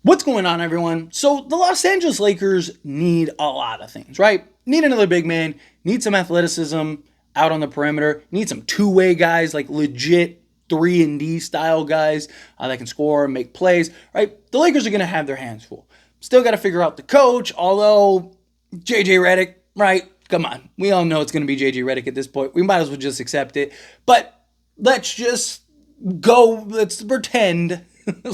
What's going on, everyone? So the Los Angeles Lakers need a lot of things, right? Need another big man, need some athleticism out on the perimeter, need some two-way guys, like legit 3-and-D style guys that can score and make plays, right? The Lakers are going to have their hands full. Still got to figure out the coach, although JJ Redick, right? Come on. We all know it's going to be JJ Redick at this point. We might as well just accept it. But let's just let's pretend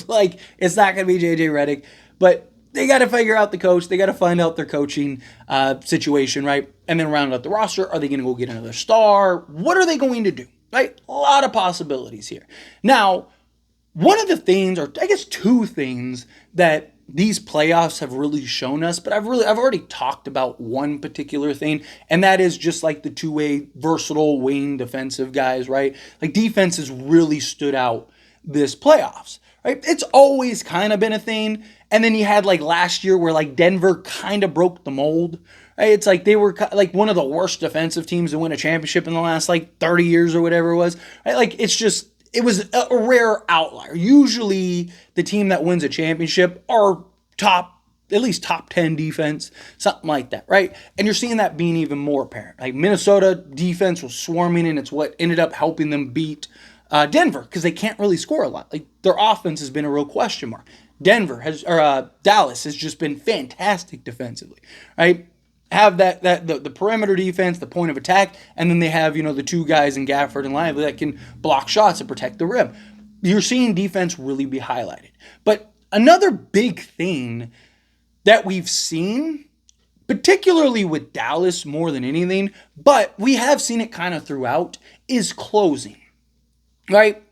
like it's not going to be JJ Redick, but they got to figure out the coach. They got to find out their coaching situation, right? And then round out the roster. Are they going to go get another star? What are they going to do, right? A lot of possibilities here. Now, one of the things, or I guess two things that these playoffs have really shown us, but I've already talked about one particular thing, and that is just like the two-way versatile wing defensive guys, right? Like defense has really stood out this playoffs, right? It's always kind of been a thing. And then you had like last year where like Denver kind of broke the mold, right? It's like they were like one of the worst defensive teams to win a championship in the last like 30 years or whatever it was, right? Like it was a rare outlier. Usually the team that wins a championship are at least top 10 defense, something like that, right? And you're seeing that being even more apparent. Like Minnesota defense was swarming, and it's what ended up helping them beat Denver, because they can't really score a lot. Like their offense has been a real question mark. Dallas has just been fantastic defensively, right? Have the perimeter defense, the point of attack, and then they have, the two guys in Gafford and Lively that can block shots and protect the rim. You're seeing defense really be highlighted. But another big thing that we've seen, particularly with Dallas more than anything, but we have seen it kind of throughout, is closing, right?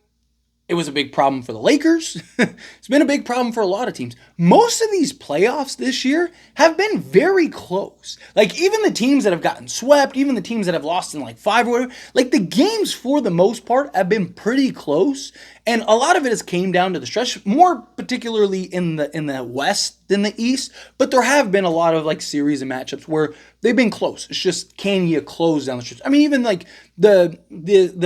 It was a big problem for the Lakers. It's been a big problem for a lot of teams. Most of these playoffs this year have been very close. Like even the teams that have gotten swept, even the teams that have lost in like 5 or whatever, like the games for the most part have been pretty close. And a lot of it has came down to the stretch, more particularly in the West than the East. But there have been a lot of like series and matchups where they've been close. It's just, can you close down the stretch? I mean, even like the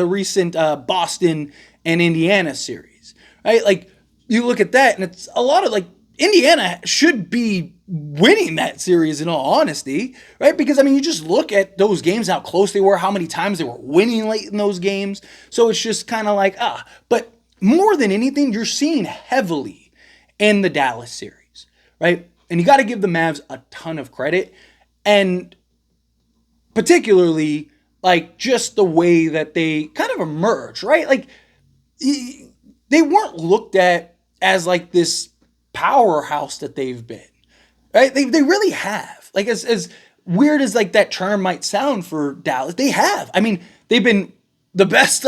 recent Boston and Indiana series, right? Like you look at that and it's a lot of like Indiana should be winning that series in all honesty, right? Because I mean, you just look at those games, how close they were, how many times they were winning late in those games. So it's just kind of like, but more than anything, you're seeing heavily in the Dallas series, right? And you got to give the Mavs a ton of credit, and particularly like just the way that they kind of emerged, right? Like they weren't looked at as like this powerhouse that they've been, right? They really have. Like as weird as like that term might sound for Dallas, they have. I mean, they've been the best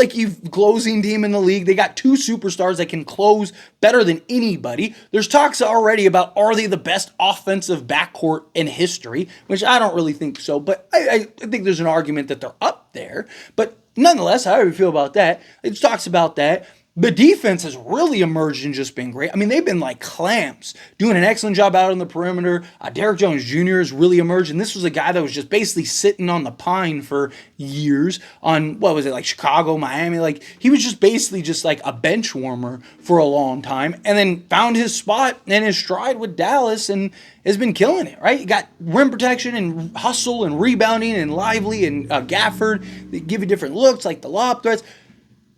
closing team in the league. They got 2 superstars that can close better than anybody. There's talks already about, are they the best offensive backcourt in history? Which I don't really think so, but I think there's an argument that they're up there. But nonetheless, however you feel about that, it talks about that. The defense has really emerged and just been great. I mean, they've been like clamps, doing an excellent job out on the perimeter. Derrick Jones Jr. has really emerged, and this was a guy that was just basically sitting on the pine for years on, what was it, like Chicago, Miami? Like, he was just basically just like a bench warmer for a long time, and then found his spot and his stride with Dallas and has been killing it, right? You got rim protection and hustle and rebounding and Lively and Gafford. They give you different looks, like the lob threats.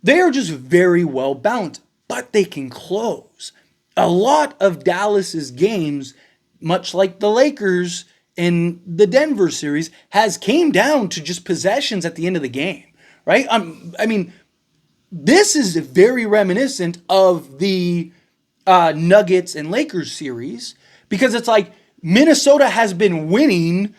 They are just very well balanced, but they can close. A lot of Dallas's games, much like the Lakers in the Denver series, has came down to just possessions at the end of the game, right? I mean, this is very reminiscent of the Nuggets and Lakers series, because it's like Minnesota has been winning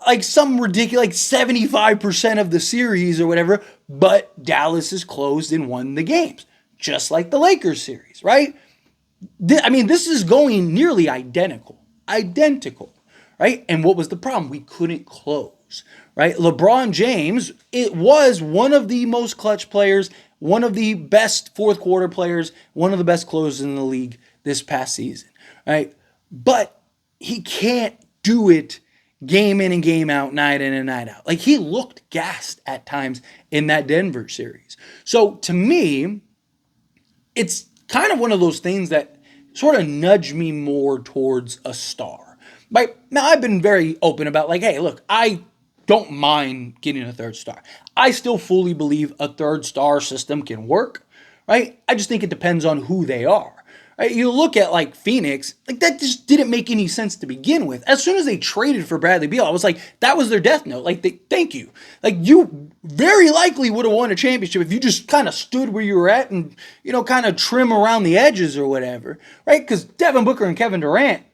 like some ridiculous, like 75% of the series or whatever, but Dallas has closed and won the games, just like the Lakers series, right? I mean, this is going nearly identical, right? And what was the problem? We couldn't close, right? LeBron James, it was one of the most clutch players, one of the best fourth quarter players, one of the best closers in the league this past season, right? But he can't do it game in and game out, night in and night out. Like, he looked gassed at times in that Denver series. So to me, it's kind of one of those things that sort of nudge me more towards a star. Right now, I've been very open about like, hey, look, I don't mind getting a third star. I still fully believe a third star system can work, right? I just think it depends on who they are. Right? You look at like Phoenix, like that just didn't make any sense to begin with. As soon as they traded for Bradley Beal, I was like, that was their death note. Like, thank you. Like, you very likely would have won a championship if you just kind of stood where you were at and, kind of trim around the edges or whatever, right? Because Devin Booker and Kevin Durant,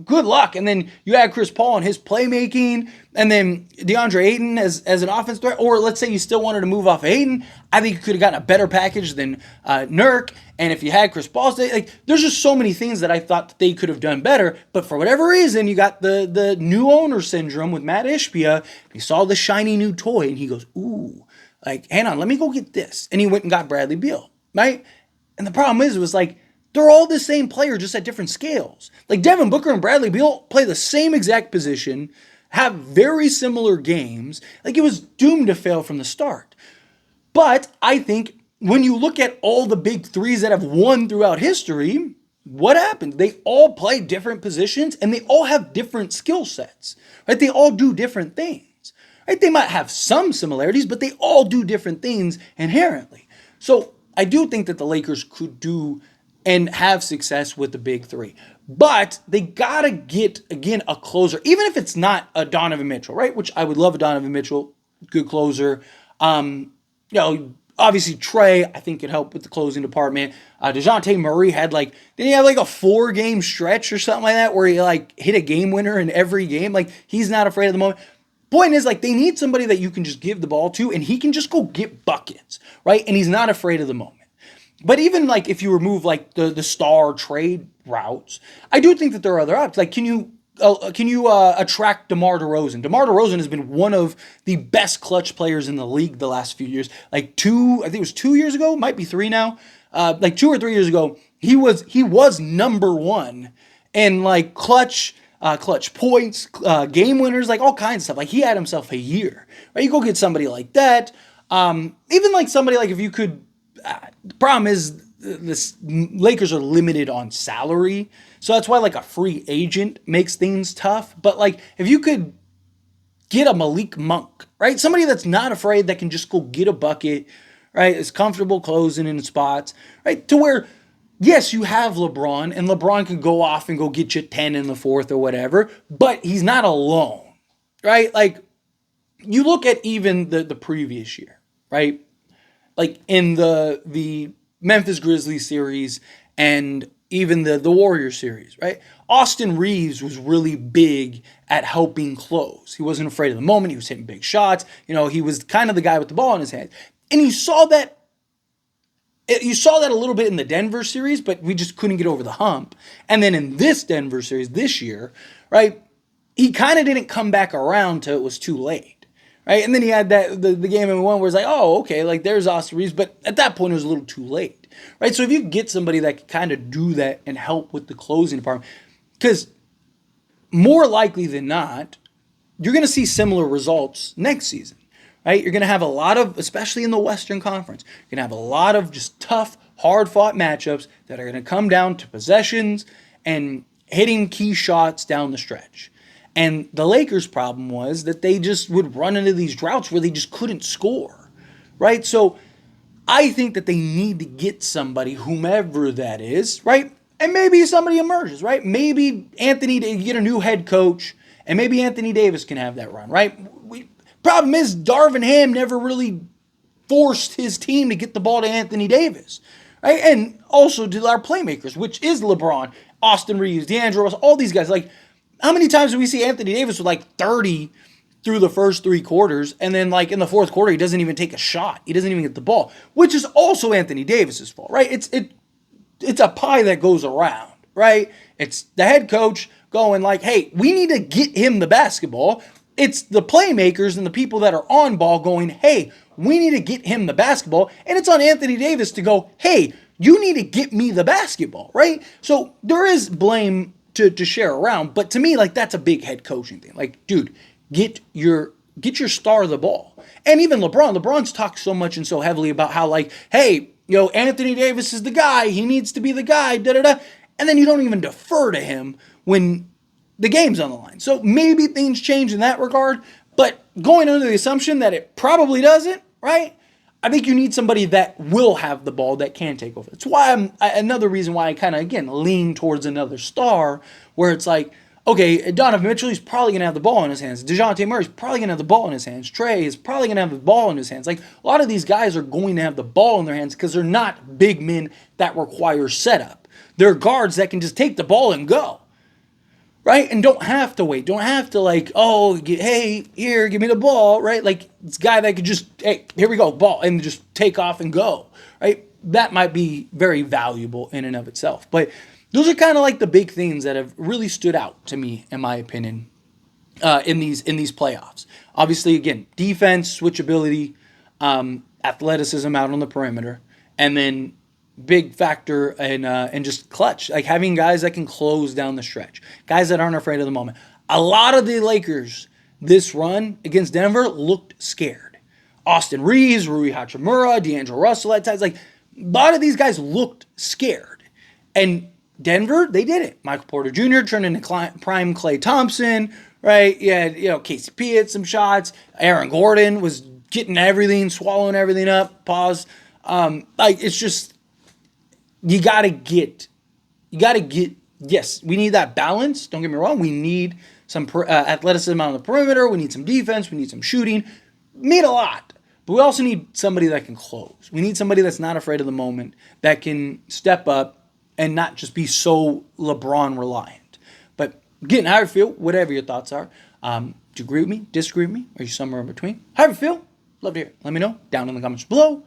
good luck. And then you add Chris Paul and his playmaking, and then DeAndre Ayton as an offense threat. Or let's say you still wanted to move off Ayton. I think you could have gotten a better package than Nurk. And if you had Chris Paul, like, there's just so many things that I thought that they could have done better. But for whatever reason, you got the new owner syndrome with Matt Ishbia. He saw the shiny new toy and he goes, ooh, like, hang on, let me go get this. And he went and got Bradley Beal, right? And the problem is, it was like, they're all the same player, just at different scales. Like Devin Booker and Bradley Beal play the same exact position, have very similar games. Like, it was doomed to fail from the start. But I think when you look at all the big threes that have won throughout history, what happened? They all play different positions and they all have different skill sets, right? They all do different things, right? They might have some similarities, but they all do different things inherently. So I do think that the Lakers could do and have success with the big three. But they got to get, again, a closer, even if it's not a Donovan Mitchell, right? Which I would love a Donovan Mitchell, good closer. Obviously Trey, I think, could help with the closing department. DeJounte Murray didn't he have like a 4-game stretch or something like that where he like hit a game winner in every game? Like, he's not afraid of the moment. Point is, like, they need somebody that you can just give the ball to and he can just go get buckets, right? And he's not afraid of the moment. But even like if you remove like the star trade routes, I do think that there are other options. Like, can you attract DeMar DeRozan? DeMar DeRozan has been one of the best clutch players in the league the last few years. I think it was 2 years ago, might be 3 now. Like 2 or 3 years ago, he was number one in like clutch points, game winners, like all kinds of stuff. Like, he had himself a year. Right? You go get somebody like that. Even like somebody like if you could. The problem is this Lakers are limited on salary. So that's why like a free agent makes things tough. But like if you could get a Malik Monk, right? Somebody that's not afraid, that can just go get a bucket, right? Is comfortable closing in spots, right? To where, yes, you have LeBron and LeBron can go off and go get you 10 in the fourth or whatever, but he's not alone, right? Like, you look at even the previous year, right? Like in the Memphis Grizzlies series and even the Warriors series, right? Austin Reeves was really big at helping close. He wasn't afraid of the moment. He was hitting big shots. He was kind of the guy with the ball in his hand. And you saw that a little bit in the Denver series, but we just couldn't get over the hump. And then in this Denver series this year, right, he kind of didn't come back around till it was too late. Right? And then he had the game in one where it's like, oh, okay, like there's Austin Reeves, but at that point it was a little too late. Right? So if you get somebody that can kind of do that and help with the closing department, because more likely than not, you're going to see similar results next season. Right? You're going to have a lot of, especially in the Western Conference, you're going to have a lot of just tough, hard-fought matchups that are going to come down to possessions and hitting key shots down the stretch. And the Lakers' problem was that they just would run into these droughts where they just couldn't score, right? So I think that they need to get somebody, whomever that is, right? And maybe somebody emerges, right? Maybe get a new head coach, and maybe Anthony Davis can have that run, right? Problem is, Darvin Ham never really forced his team to get the ball to Anthony Davis, right? And also to our playmakers, which is LeBron, Austin Reeves, D'Angelo Russell, all these guys. Like, how many times do we see Anthony Davis with like 30 through the first 3 quarters, and then like in the fourth quarter he doesn't even take a shot, he doesn't even get the ball, which is also Anthony Davis's fault, right? It's a pie that goes around, right? It's the head coach going like, hey, we need to get him the basketball. It's the playmakers and the people that are on ball going, hey, we need to get him the basketball, and it's on Anthony Davis to go, hey, you need to get me the basketball, right? So there is blame to share around, but to me, like, that's a big head coaching thing. Like, dude, get your star the ball. And even LeBron's talked so much and so heavily about how, like, hey, Anthony Davis is the guy, he needs to be the guy, da-da-da. and then you don't even defer to him when the game's on the line. So maybe things change in that regard, but going under the assumption that it probably doesn't, right? I think you need somebody that will have the ball, that can take over. It's why another reason why I kind of, again, lean towards another star, where it's like, okay, Donovan Mitchell, he's probably going to have the ball in his hands. DeJounte Murray's probably going to have the ball in his hands. Trey is probably going to have the ball in his hands. Like, a lot of these guys are going to have the ball in their hands because they're not big men that require setup. They're guards that can just take the ball and go, right? And don't have to wait. Don't have to like, oh, hey, here, give me the ball, right? Like, it's a guy that could just, hey, here we go, ball, and just take off and go, right? That might be very valuable in and of itself. But those are kind of like the big things that have really stood out to me, in my opinion, in these playoffs. Obviously, again, defense, switchability, athleticism out on the perimeter, and then big factor in just clutch, like having guys that can close down the stretch, guys that aren't afraid of the moment. A lot of the Lakers this run against Denver looked scared. Austin Reeves, Rui Hachimura, D'Angelo Russell at times, like a lot of these guys looked scared. And Denver, they did it. Michael Porter Jr. turned into prime Klay Thompson, right? Yeah, KCP had some shots. Aaron Gordon was getting everything, swallowing everything up. Pause. Like, it's just, you gotta get. Yes, we need that balance. Don't get me wrong. We need some athleticism on the perimeter. We need some defense. We need some shooting. We need a lot. But we also need somebody that can close. We need somebody that's not afraid of the moment, that can step up and not just be so LeBron reliant. But again, however you feel, whatever your thoughts are. Do you agree with me? Disagree with me? Are you somewhere in between? However you feel, love to hear it. Let me know down in the comments below.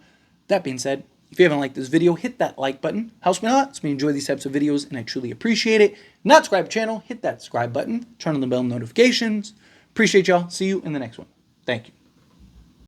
That being said, if you haven't liked this video, hit that like button. Helps me a lot. Helps me enjoy these types of videos, and I truly appreciate it. Not subscribe to the channel, hit that subscribe button. Turn on the bell notifications. Appreciate y'all. See you in the next one. Thank you.